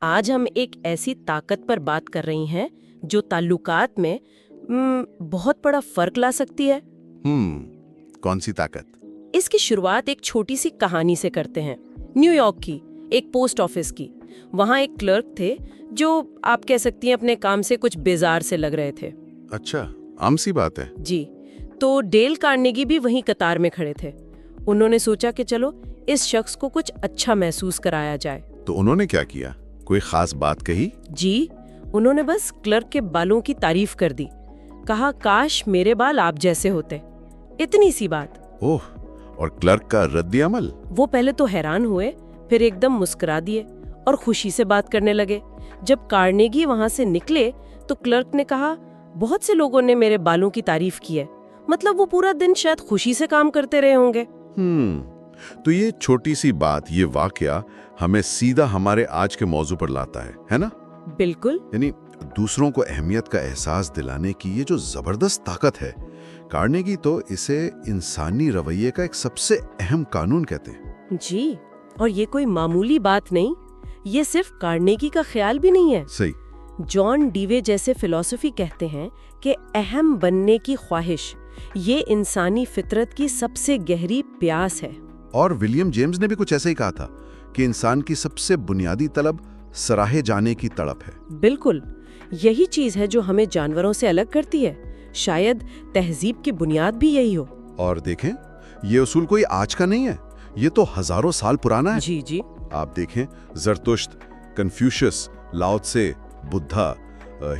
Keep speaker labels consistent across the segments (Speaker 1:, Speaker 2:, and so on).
Speaker 1: آج ہم ایک ایسی طاقت پر بات کر رہی ہیں جو تعلقات میں بہت بڑا فرق لا سکتی ہے۔
Speaker 2: کون سی طاقت؟
Speaker 1: اس کی شروعات ایک چھوٹی سی کہانی سے کرتے ہیں، نیو یارک کی ایک پوسٹ آفس کی۔ وہاں ایک کلرک تھے جو آپ کہہ سکتی ہیں اپنے کام سے کچھ بیزار سے لگ رہے تھے۔
Speaker 2: اچھا، عام سی بات ہے۔
Speaker 1: جی، تو ڈیل کارنیگی بھی وہیں قطار میں کھڑے تھے۔ انہوں نے سوچا کہ چلو اس شخص کو کچھ اچھا محسوس کرایا جائے۔
Speaker 2: تو انہوں نے کیا کیا؟ کوئی خاص بات کہی؟
Speaker 1: جی، انہوں نے بس کلرک کے بالوں کی تعریف کر دی، کہا کاش میرے بال آپ جیسے ہوتے، اتنی سی بات۔
Speaker 2: اوہ، اور کلرک کا رد عمل؟
Speaker 1: وہ پہلے تو حیران ہوئے، پھر ایک دم مسکرا دیے اور خوشی سے بات کرنے لگے۔ جب کارنیگی وہاں سے نکلے تو کلرک نے کہا بہت سے لوگوں نے میرے بالوں کی تعریف کی ہے، مطلب وہ پورا دن شاید خوشی سے کام کرتے رہے ہوں گے۔
Speaker 2: تو یہ چھوٹی سی بات، یہ واقعہ ہمیں سیدھا ہمارے آج کے موضوع پر لاتا ہے نا؟
Speaker 1: بالکل۔
Speaker 2: یعنی دوسروں کو اہمیت کا احساس دلانے کی یہ جو زبردست طاقت ہے، کارنیگی تو اسے انسانی رویے کا ایک سب سے اہم قانون کہتے ہیں۔
Speaker 1: جی، اور یہ کوئی معمولی بات نہیں، یہ صرف کارنیگی کا خیال بھی نہیں ہے۔
Speaker 2: صحیح۔
Speaker 1: جان ڈیوے جیسے فلسفی کہتے ہیں کہ اہم بننے کی خواہش یہ انسانی فطرت کی سب سے گہری پیاس ہے۔
Speaker 2: اور ولیم جیمز نے بھی کچھ ایسا ہی کہا تھا کہ انسان کی سب سے بنیادی طلب سراہے جانے کی تڑپ ہے۔
Speaker 1: بالکل، یہی چیز ہے جو ہمیں جانوروں سے الگ کرتی ہے۔ شاید تہذیب کی بنیاد بھی یہی ہو۔
Speaker 2: اور دیکھیں، یہ اصول کوئی آج کا نہیں ہے، یہ تو ہزاروں سال پرانا ہے۔
Speaker 1: جی جی،
Speaker 2: آپ دیکھیں، زرتشت، کنفیوشس، لاؤ تسے، بدھا،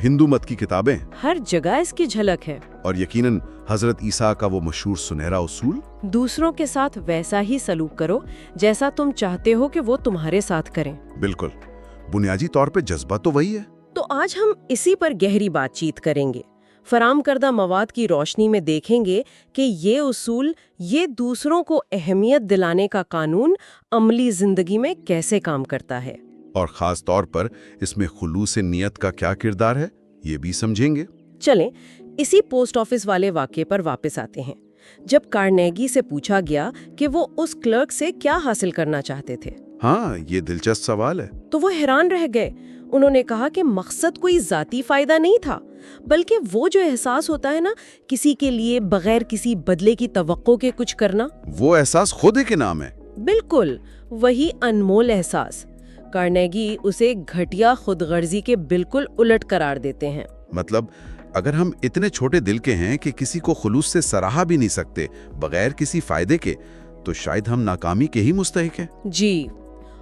Speaker 2: ہندو مت کی کتابیں،
Speaker 1: ہر جگہ اس کی جھلک ہے۔
Speaker 2: اور یقیناً حضرت عیسیٰ کا وہ مشہور سنہرا اصول،
Speaker 1: دوسروں کے ساتھ ویسا ہی سلوک کرو جیسا تم چاہتے ہو کہ وہ تمہارے ساتھ کریں۔
Speaker 2: بالکل، بنیادی طور پہ جذبہ تو وہی ہے۔
Speaker 1: تو آج ہم اسی پر گہری بات چیت کریں گے۔ فراہم کردہ مواد کی روشنی میں دیکھیں گے کہ یہ اصول، یہ دوسروں کو اہمیت دلانے کا قانون عملی زندگی میں کیسے کام کرتا ہے،
Speaker 2: اور خاص طور پر اس میں خلوص نیت کا کیا کردار ہے، یہ بھی سمجھیں گے۔
Speaker 1: چلیں اسی پوسٹ آفس والے واقعے پر واپس آتے ہیں۔ جب کارنیگی سے پوچھا گیا کہ وہ اس کلرک سے کیا حاصل کرنا چاہتے تھے،
Speaker 2: ہاں، یہ دلچسپ سوال ہے۔
Speaker 1: تو وہ حیران رہ گئے۔ انہوں نے کہا کہ مقصد کوئی ذاتی فائدہ نہیں تھا، بلکہ وہ جو احساس ہوتا ہے نا، کسی کے لیے بغیر کسی بدلے کی توقع کے کچھ کرنا،
Speaker 2: وہ احساس خود ہی کے نام ہے۔
Speaker 1: بالکل وہی انمول احساس۔ کارنیگی اسے گھٹیا خود غرضی کے بالکل الٹ قرار دیتے ہیں۔
Speaker 2: مطلب اگر ہم اتنے چھوٹے دل کے ہیں کہ کسی کو خلوص سے سراہا بھی نہیں سکتے بغیر کسی فائدے کے، تو شاید ہم ناکامی کے ہی مستحق ہیں۔
Speaker 1: جی،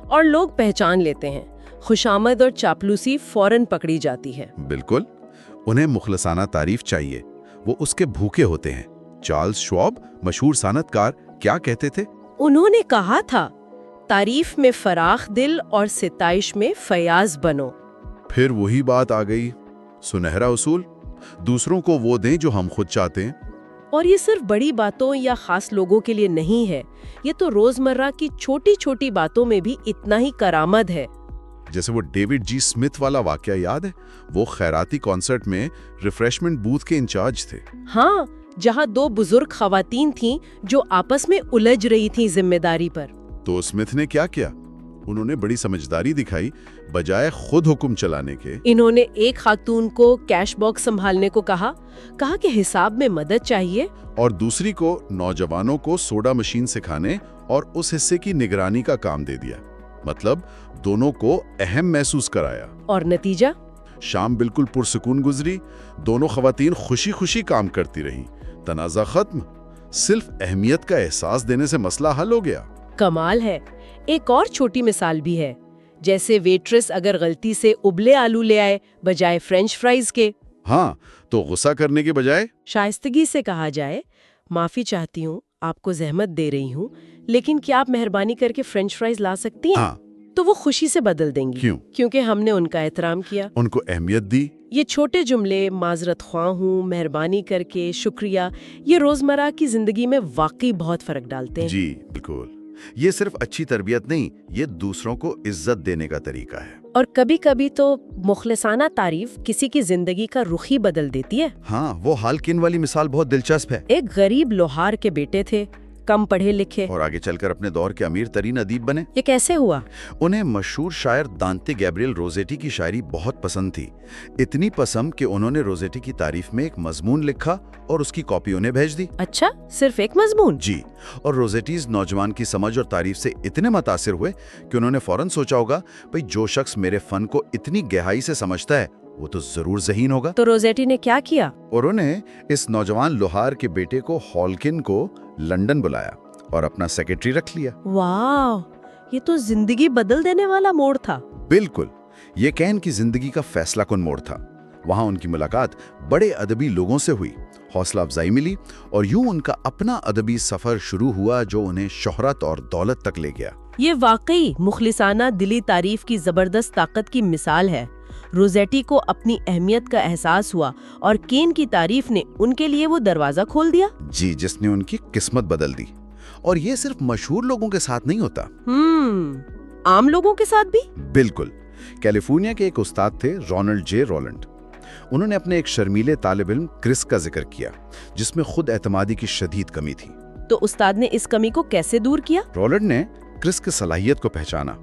Speaker 1: اور لوگ پہچان لیتے ہیں، خوشامد اور چاپلوسی فوراً پکڑی جاتی ہے۔
Speaker 2: بالکل، انہیں مخلصانہ تعریف چاہیے، وہ اس کے بھوکے ہوتے ہیں۔ چارلز شواب، مشہور صنعت کار، کیا کہتے تھے؟
Speaker 1: انہوں نے کہا تھا، تعریف میں فراخ دل اور ستائش میں فیاض بنو۔
Speaker 2: پھر وہی بات آ گئی، سنہرا اصول، دوسروں کو وہ دیں جو ہم خود چاہتے ہیں۔
Speaker 1: اور یہ صرف بڑی باتوں یا خاص لوگوں کے لیے نہیں ہے، یہ تو روزمرہ کی چھوٹی چھوٹی باتوں میں بھی اتنا ہی کارآمد ہے۔
Speaker 2: جیسے وہ ڈیوڈ جی اسمتھ والا واقعہ یاد ہے؟ وہ خیراتی کانسرٹ میں ریفریشمنٹ بوتھ کے انچارج تھے۔
Speaker 1: ہاں، جہاں دو بزرگ خواتین تھیں جو آپس میں الجھ رہی تھیں ذمہ داری پر۔
Speaker 2: تو اسمتھ نے کیا کیا؟ انہوں نے بڑی سمجھداری دکھائی، بجائے خود حکم چلانے کے
Speaker 1: انہوں نے ایک خاتون کو کیش باکس سنبھالنے کو کہا کہ حساب میں مدد چاہیے،
Speaker 2: اور دوسری کو نوجوانوں کو سوڈا مشین سکھانے اور اس حصے کی نگرانی کا کام دے دیا۔ مطلب دونوں کو اہم محسوس کرایا۔
Speaker 1: اور نتیجہ؟
Speaker 2: شام بالکل پرسکون گزری، دونوں خواتین خوشی خوشی کام کرتی رہیں، تنازع ختم، صرف اہمیت کا احساس دینے سے مسئلہ حل ہو گیا۔
Speaker 1: کمال ہے۔ ایک اور چھوٹی مثال بھی ہے، جیسے ویٹرس اگر غلطی سے ابلے آلو لے آئے بجائے فرینچ فرائز کے،
Speaker 2: ہاں، تو غصہ کرنے کے بجائے
Speaker 1: شائستگی سے کہا جائے معافی چاہتی ہوں، آپ کو زحمت دے رہی ہوں، لیکن کیا آپ مہربانی کر کے فرینچ فرائز لا سکتی ہیں؟
Speaker 2: ہاں،
Speaker 1: تو وہ خوشی سے بدل دیں گی۔
Speaker 2: کیوں؟
Speaker 1: کیونکہ ہم نے ان کا احترام کیا،
Speaker 2: ان کو اہمیت دی۔
Speaker 1: یہ چھوٹے جملے، معذرت خواہ ہوں، مہربانی کر کے، شکریہ، یہ روزمرہ کی زندگی میں واقعی بہت فرق ڈالتے ہیں۔
Speaker 2: جی بالکل، یہ صرف اچھی تربیت نہیں، یہ دوسروں کو عزت دینے کا طریقہ ہے۔
Speaker 1: اور کبھی کبھی تو مخلصانہ تعریف کسی کی زندگی کا رخ ہی بدل دیتی ہے۔
Speaker 2: ہاں، وہ ہالکن والی مثال بہت دلچسپ ہے۔
Speaker 1: ایک غریب لوہار کے بیٹے تھے، कम पढ़े लिखे।
Speaker 2: और आगे चलकर अपने दौर के अमीर तरीन अदीब बने।
Speaker 1: ये कैसे हुआ?
Speaker 2: उन्हें मशहूर शायर दांते गैब्रियल रोजेटी की शायरी बहुत पसंद थी। इतनी पसंद कि उन्होंने रोजेटी की तारीफ में एक मजमून लिखा और उसकी कॉपी उन्हें भेज दी।
Speaker 1: अच्छा, सिर्फ एक मजमून?
Speaker 2: जी। और रोजेटीज नौजवान की समझ और तारीफ से इतने मुतासिर हुए कि उन्होंने फौरन सोचा होगा, भाई जो शख्स मेरे फन को इतनी गहराई से समझता है वो तो जरूर ज़हीन होगा।
Speaker 1: तो रोजेटी ने क्या किया?
Speaker 2: और उन्हें इस नौजवान लोहार के बेटे को हॉलकिन को लंदन बुलाया और अपना सेक्रेटरी रख लिया।
Speaker 1: वाह, ये तो जिंदगी बदल देने वाला मोड़ था।
Speaker 2: बिल्कुल, ये कैन की जिंदगी का फैसला कुन मोड़ था। वहां उनकी मुलाकात बड़े अदबी लोगों से हुई, हौसला अफजाई मिली और यूं उनका अपना अदबी सफर शुरू हुआ जो उन्हें शोहरत और दौलत तक ले गया।
Speaker 1: ये वाकई मुखलिसाना दिली तारीफ की जबरदस्त ताकत की मिसाल है। रोजेटी को अपनी अहमियत का एहसास हुआ और केन की तारीफ ने उनके लिए वो दरवाजा खोल दिया।
Speaker 2: जी, जिसने उनकी किस्मत बदल दी। और ये सिर्फ मशहूर लोगों के साथ नहीं होता।
Speaker 1: आम लोगों के साथ भी?
Speaker 2: बिल्कुल। कैलिफोर्निया के एक उस्ताद थे रोनाल्ड जे रोलैंड। उन्होंने अपने एक शर्मीले तालिब इल्म क्रिस का जिक्र किया जिसमें खुद एतमादी की शदीद कमी थी।
Speaker 1: तो उस्ताद ने इस कमी को कैसे दूर किया?
Speaker 2: रोलैंड ने क्रिस की सलाहियत को पहचाना।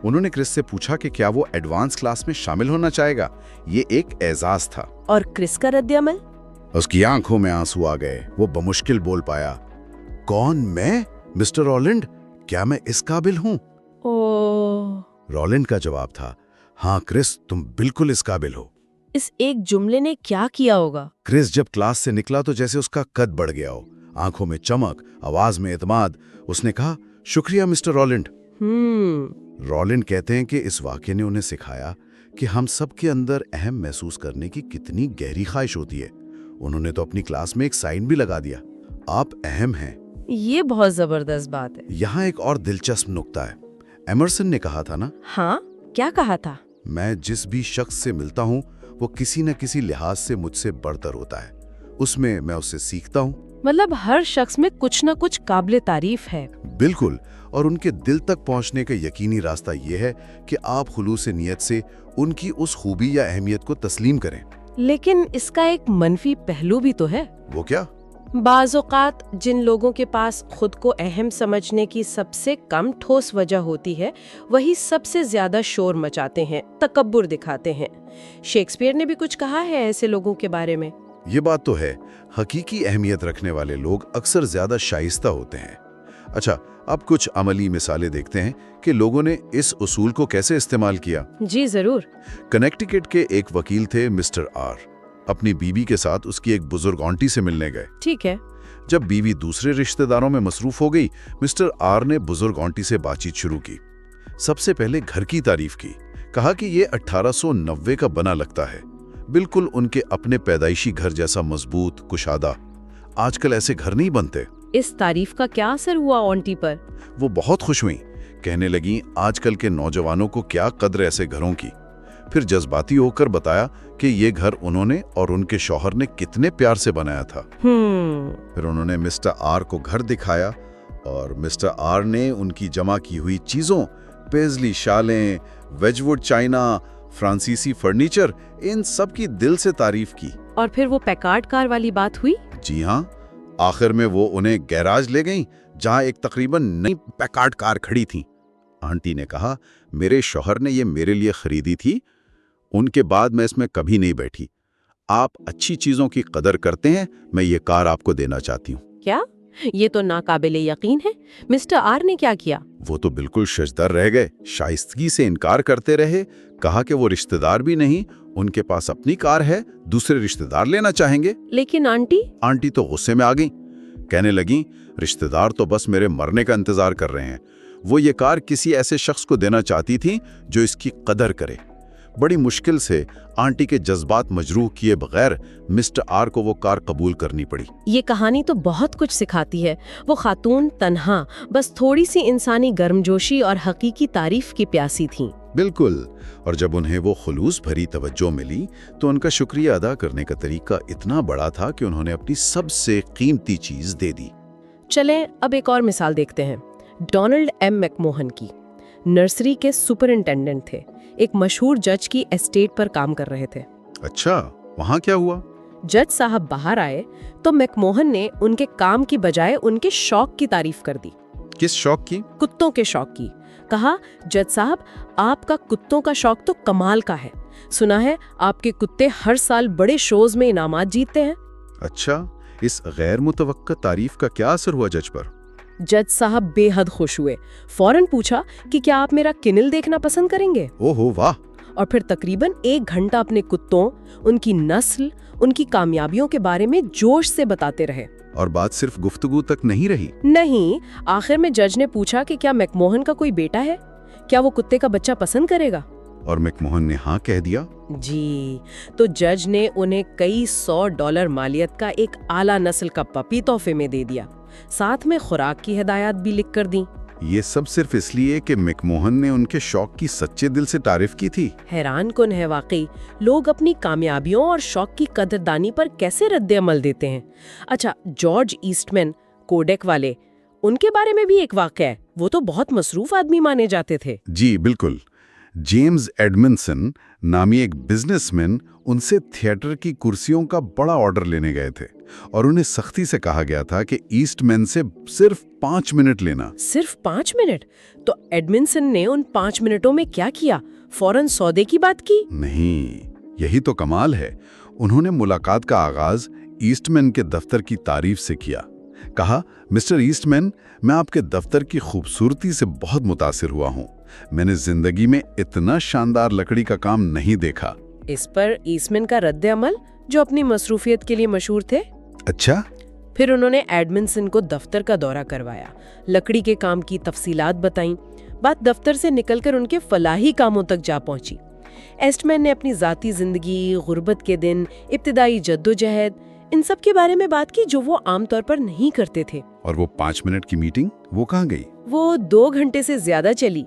Speaker 2: उन्होंने क्रिस से पूछा कि क्या वो एडवांस क्लास में शामिल होना चाहेगा। ये एक एजाज था।
Speaker 1: और क्रिस का रद्द-ए-अमल?
Speaker 2: उसकी आंखों में आंसू आ गए। वो बमुश्किल बोल पाया, कौन मैं? मिस्टर रोलैंड, क्या मैं इस काबिल हूँ? रोलैंड का जवाब था, हाँ क्रिस, तुम बिल्कुल इस काबिल हो।
Speaker 1: इस एक जुमले ने क्या किया होगा?
Speaker 2: क्रिस जब क्लास से निकला तो जैसे उसका कद बढ़ गया हो, आंखों में चमक, आवाज में एतमाद। उसने कहा, शुक्रिया मिस्टर रोलैंड। रोलैंड कहते हैं कि इस वाक़े ने उन्हें सिखाया कि हम सब के अंदर अहम महसूस करने की कितनी गहरी ख्वाहिश होती है। उन्होंने तो अपनी क्लास में एक साइन भी लगा दिया, आप अहम हैं।
Speaker 1: ये बहुत जबरदस्त बात है।
Speaker 2: यहाँ एक और दिलचस्प नुक्ता है। एमरसन ने कहा था ना?
Speaker 1: हाँ, क्या कहा था?
Speaker 2: मैं जिस भी शख्स से मिलता हूँ वो किसी न किसी लिहाज से मुझसे बढ़तर होता है, उसमें मैं उससे सीखता हूँ।
Speaker 1: मतलब हर शख्स में कुछ न कुछ काबिल तारीफ है।
Speaker 2: बिल्कुल। और उनके दिल तक पहुंचने का यकीनी रास्ता ये है कि आप खुलूस नियत से उनकी उस खूबी या अहमियत को तस्लीम करें।
Speaker 1: लेकिन इसका एक मनफी पहलू भी तो है।
Speaker 2: वो क्या?
Speaker 1: बाज़ औक़ात जिन लोगों के पास खुद को अहम समझने की सबसे कम ठोस वजह होती है, वही सबसे ज्यादा शोर मचाते हैं, तकब्बुर दिखाते हैं। शेक्सपियर ने भी कुछ कहा है ऐसे लोगों के बारे में।
Speaker 2: ये बात तो है, हकीकी अहमियत रखने वाले लोग अक्सर ज्यादा शाइस्ता होते हैं। अच्छा, अब कुछ अमली मिसालें देखते हैं कि लोगों ने इस उसूल को कैसे इस्तेमाल किया।
Speaker 1: जी जरूर।
Speaker 2: कनेक्टिकट के एक वकील थे मिस्टर आर। अपनी बीवी के साथ उसकी एक बुजुर्ग आंटी से मिलने गए।
Speaker 1: ठीक है।
Speaker 2: जब बीवी दूसरे रिश्तेदारों में मसरूफ हो गई, मिस्टर आर ने बुजुर्ग आंटी से बातचीत शुरू की। सबसे पहले घर की तारीफ की, कहा कि ये 1890 का बना लगता है, बिल्कुल उनके अपने पैदाइशी घर जैसा मजबूत, कुशादा। आजकल ऐसे घर नहीं बनते।
Speaker 1: इस तारीफ का क्या असर हुआ आंटी पर?
Speaker 2: वो बहुत खुश हुई, कहने लगी आजकल के नौजवानों को क्या कद्र ऐसे घरों की। फिर जज्बाती होकर बताया कि ये घर उन्होंने और उनके शौहर ने कितने प्यार से बनाया था। फिर उन्होंने मिस्टर आर को घर दिखाया और मिस्टर आर ने उनकी जमा की हुई चीजों, पेजली शालें, वेजवुड चाइना, फ्रांसीसी फर्नीचर, इन सब की दिल से तारीफ की।
Speaker 1: और फिर वो पैकार्ड कार वाली बात हुई?
Speaker 2: जी हाँ, आखिर में वो उन्हें गैराज ले गईं, जहां एक तकरीबन नई पैकार्ड कार खड़ी थी। आंटी ने कहा, मेरे शौहर ने ये मेरे लिए खरीदी थी, उनके बाद मैं इसमें कभी नहीं बैठी। आप अच्छी चीजों की कदर करते हैं, मैं ये कार आपको देना चाहती हूँ।
Speaker 1: क्या? ये तो नाकाबिले यकीन है। मिस्टर आर ने क्या किया?
Speaker 2: वो तो बिल्कुल शजदर रह गए, शाइस्तगी से इनकार करते रहे। कहा कि वो रिश्तेदार भी नहीं, उनके पास अपनी कार है, दूसरे रिश्तेदार लेना चाहेंगे।
Speaker 1: लेकिन आंटी
Speaker 2: तो गुस्से में आ गई, कहने लगी रिश्तेदार तो बस मेरे मरने का इंतजार कर रहे हैं। वो ये कार किसी ऐसे शख्स को देना चाहती थी जो इसकी कदर करे। बड़ी मुश्किल से आंटी के जज्बात मजरूह किए बगैर मिस्टर आर को वो कार कबूल करनी पड़ी।
Speaker 1: ये कहानी तो बहुत कुछ सिखाती है। वो खातून तन्हा, बस थोड़ी सी इंसानी गर्मजोशी और हकीकी तारीफ की प्यासी थी।
Speaker 2: बिल्कुल। और जब उन्हें वो खुलूस भरी तवज्जो मिली तो उनका शुक्रिया अदा करने का तरीका इतना बड़ा था कि उन्होंने अपनी सबसे कीमती चीज दे दी।
Speaker 1: चलें अब एक और मिसाल देखते हैं, डोनाल्ड एम मैकमोहन की। नर्सरी के सुपरिंटेंडेंट थे, एक मशहूर जज की एस्टेट पर काम कर रहे थे।
Speaker 2: अच्छा, वहाँ क्या हुआ?
Speaker 1: जज साहब बाहर आए तो मैकमोहन ने उनके काम की बजाय उनके शौक की तारीफ कर दी।
Speaker 2: किस शौक की?
Speaker 1: कुत्तों के शौक की। कहा, जज साहब, आपका कुत्तों का शौक तो कमाल का है। सुना है आपके कुत्ते हर साल बड़े शोज में इनामात जीतते हैं।
Speaker 2: अच्छा, इस गैर मुतवक्का तारीफ का क्या असर हुआ जज पर?
Speaker 1: जज साहब बेहद खुश हुए। फौरन पूछा कि क्या आप मेरा किनिल देखना पसंद करेंगे।
Speaker 2: ओहो वाह!
Speaker 1: और फिर तकरीबन 1 घंटा अपने कुत्तों, उनकी नस्ल, उनकी कामयाबियों के बारे में जोश से बताते रहे।
Speaker 2: और बात सिर्फ गुफ्तगू तक नहीं रही।
Speaker 1: नहीं, आखिर में जज ने पूछा कि क्या मैकमोहन का कोई बेटा है, क्या वो कुत्ते का बच्चा पसंद करेगा।
Speaker 2: और मैकमोहन ने हाँ कह दिया।
Speaker 1: जी, तो जज ने उन्हें कई $100 मालियत का एक आला नस्ल का पपी तोहफे में दे दिया। साथ में खुराक की हिदायत भी लिख कर दी।
Speaker 2: ये सब सिर्फ इसलिए कि मैकमोहन ने उनके शौक की सच्चे दिल से तारीफ की थी।
Speaker 1: हैरान कुन है वाकई, लोग अपनी कामयाबियों और शौक की कदरदानी पर कैसे रद्द अमल देते हैं। अच्छा, जॉर्ज ईस्टमैन, कोडेक वाले, उनके बारे में भी एक वाकया है। वो तो बहुत मसरूफ आदमी माने जाते थे।
Speaker 2: जी बिल्कुल। जेम्स एडमिंसन नामी एक बिजनेसमैन उनसे थिएटर की कुर्सियों का बड़ा ऑर्डर लेने गए थे और उन्हें सख्ती से कहा गया था कि ईस्टमैन से सिर्फ 5 मिनट लेना।
Speaker 1: सिर्फ 5 मिनट? तो एडमिंसन ने उन 5 मिनटों में क्या किया? फौरन सौदे की बात की?
Speaker 2: नहीं, यही तो कमाल है। उन्होंने मुलाकात का आगाज ईस्टमैन के दफ्तर की तारीफ से किया। कहा, मिस्टर ईस्टमैन, मैं आपके दफ्तर की खूबसूरती से बहुत मुतासिर हुआ हूँ। मैंने जिंदगी में इतना शानदार लकड़ी का काम नहीं देखा।
Speaker 1: इस पर ईस्टमैन का रद्द अमल, जो अपनी मसरूफियत के लिए मशहूर थे।
Speaker 2: अच्छा?
Speaker 1: फिर उन्होंने एडमिंसन को दफ्तर का दौरा करवाया, लकड़ी के काम की तफसीलात बताईं। बात दफ्तर से निकलकर उनके फलाही कामों तक जा पहुंची। ईस्टमैन ने अपनी जाती जिंदगी, गुर्बत के दिन, इब्तिदाई जद्दोजहद, इन सब के बारे में बात की जो वो आमतौर पर नहीं करते थे।
Speaker 2: और वो 5 मिनट की मीटिंग, वो कहाँ गई?
Speaker 1: वो 2 घंटे से ज्यादा चली।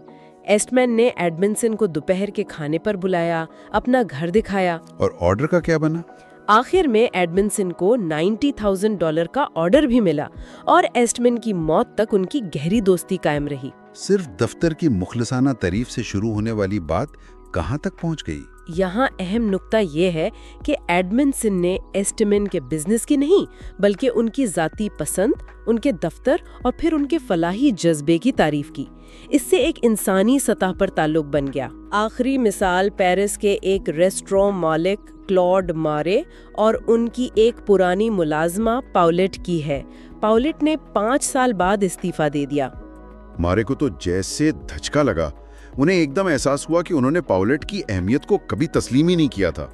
Speaker 1: ईस्टमैन ने एडमिंसन को दोपहर के खाने पर बुलाया, अपना घर दिखाया।
Speaker 2: और ऑर्डर का क्या बना?
Speaker 1: आखिर में एडमिंसन को $90,000 का ऑर्डर भी मिला और ईस्टमैन की मौत तक उनकी गहरी दोस्ती कायम रही।
Speaker 2: सिर्फ दफ्तर की मुखलसाना तारीफ से शुरू होने वाली बात कहाँ तक पहुँच गई?
Speaker 1: यहाँ अहम नुक्ता ये है कि एडमिंसन ने ईस्टमैन के बिजनेस की नहीं, बल्कि उनकी जाती पसंद, उनके दफ्तर और फिर उनके फलाही जज्बे की तारीफ की। इससे एक इंसानी सतह पर ताल्लुक बन गया। आखिरी मिसाल पेरिस के एक रेस्टोरेंट मालिक क्लॉड मारे और उनकी एक पुरानी मुलाजमा पाउलेट की है। पाउलेट ने 5 साल बाद इस्तीफा दे दिया।
Speaker 2: मारे को तो जैसे धचका लगा। उन्हें एकदम एहसास हुआ कि उन्होंने पाउलेट की अहमियत को कभी तस्लीम ही नहीं किया था।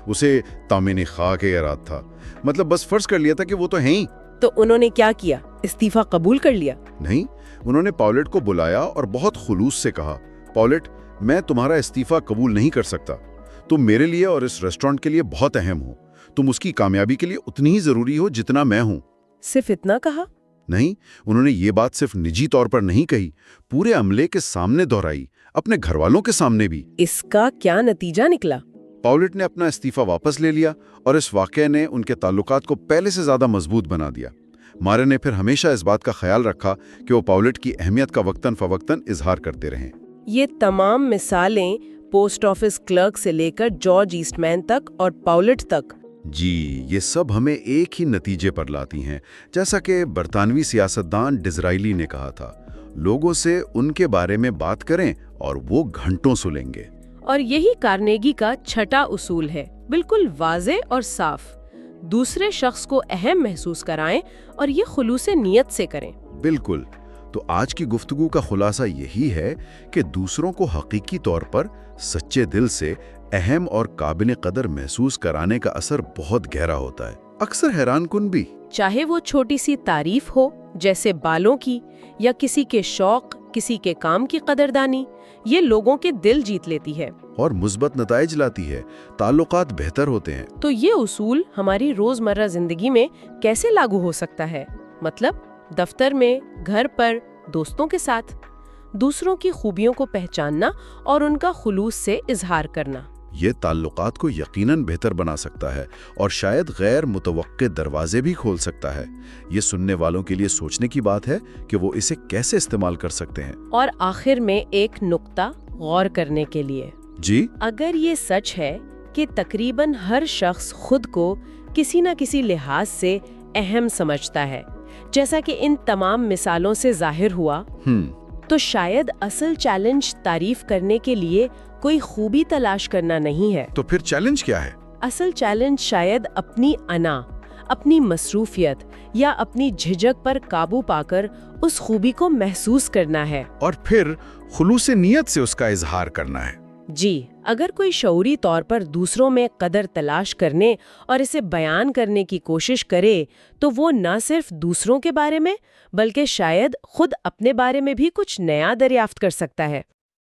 Speaker 2: उसे तामीन खाक याद था, मतलब बस फर्ज कर लिया था कि वो तो है ही।
Speaker 1: तो उन्होंने क्या किया? इस्तीफा कबूल कर लिया?
Speaker 2: नहीं, उन्होंने पाउलेट को बुलाया और बहुत खुलूस से कहा, पाउलेट, मैं तुम्हारा इस्तीफा कबूल नहीं कर सकता। तुम मेरे लिए और इस रेस्टोरेंट के लिए बहुत अहम हो। तुम उसकी कामयाबी के लिए उतनी ही जरूरी हो जितना मैं हूं।
Speaker 1: सिर्फ इतना कहा?
Speaker 2: नहीं, उन्होंने ये बात सिर्फ निजी तौर पर नहीं कही, पूरे अमले के सामने दोहराई, अपने घरवालों के सामने भी।
Speaker 1: इसका क्या नतीजा निकला?
Speaker 2: पाउलेट ने अपना इस्तीफा वापस ले लिया और इस वाकये ने उनके ताल्लुकात को पहले से ज्यादा मजबूत बना दिया। मारे ने फिर हमेशा इस बात का ख्याल रखा कि वो पाउलेट की अहमियत का वक्तन फवक्तन इजहार करते रहें।
Speaker 1: ये तमाम मिसालें पोस्ट ऑफिस क्लर्क से लेकर जॉर्ज ईस्टमैन तक और पाउलेट तक,
Speaker 2: जी, ये सब हमें एक ही नतीजे पर लाती हैं। जैसा कि बरतानवी सियासतदान डिज़राइली ने कहा था, लोगों से उनके बारे में बात करें और वो घंटों सुनेंगे।
Speaker 1: और यही कार्नेगी का छठा उसूल है, बिल्कुल वाज़े और साफ। दूसरे शख्स को अहम महसूस कराएं और ये खुलूसे नियत से करें।
Speaker 2: बिल्कुल। तो आज की गुफ्तगू का खुलासा यही है कि दूसरों को हकीकी तौर पर सच्चे दिल से अहम और काबिल कदर महसूस कराने का असर बहुत गहरा होता है, अक्सर हैरानकुन भी।
Speaker 1: चाहे वो छोटी सी तारीफ हो, जैसे बालों की, या किसी के शौक, किसी के काम की कदरदानी, ये लोगों के दिल जीत लेती है
Speaker 2: और मुस्बत नताइज लाती है, ताल्लुकात बेहतर होते हैं।
Speaker 1: तो ये उसूल हमारी रोजमर्रा जिंदगी में कैसे लागू हो सकता है? मतलब दफ्तर में, घर पर, दोस्तों के साथ दूसरों की खूबियों को पहचानना और उनका खुलूस से इजहार करना।
Speaker 2: ये ताल्लुकात को यकीनन बेहतर बना सकता है और शायद गैर मुतवक्के दरवाजे भी खोल सकता है। ये सुनने वालों के लिए सोचने की बात है कि वो इसे कैसे इस्तेमाल कर सकते हैं।
Speaker 1: और आखिर में एक नुक्ता गौर करने के लिए,
Speaker 2: जी,
Speaker 1: अगर ये सच है कि तकरीबन हर शख्स खुद को کسی نہ کسی لحاظ سے اہم سمجھتا ہے، جیسا کہ ان تمام مثالوں سے ظاہر ہوا، تو شاید اصل چیلنج تعریف کرنے کے لیے کوئی خوبی تلاش کرنا نہیں ہے۔
Speaker 2: تو پھر چیلنج کیا ہے؟
Speaker 1: اصل چیلنج شاید اپنی انا، اپنی مصروفیت یا اپنی جھجک پر قابو پا کر اس خوبی کو محسوس کرنا ہے،
Speaker 3: اور پھر خلوص نیت سے اس کا اظہار کرنا ہے۔
Speaker 1: جی، اگر کوئی شعوری طور پر دوسروں میں قدر تلاش کرنے اور اسے بیان کرنے کی کوشش کرے تو وہ نہ صرف دوسروں کے بارے میں بلکہ شاید خود اپنے بارے میں بھی کچھ نیا دریافت کر سکتا ہے۔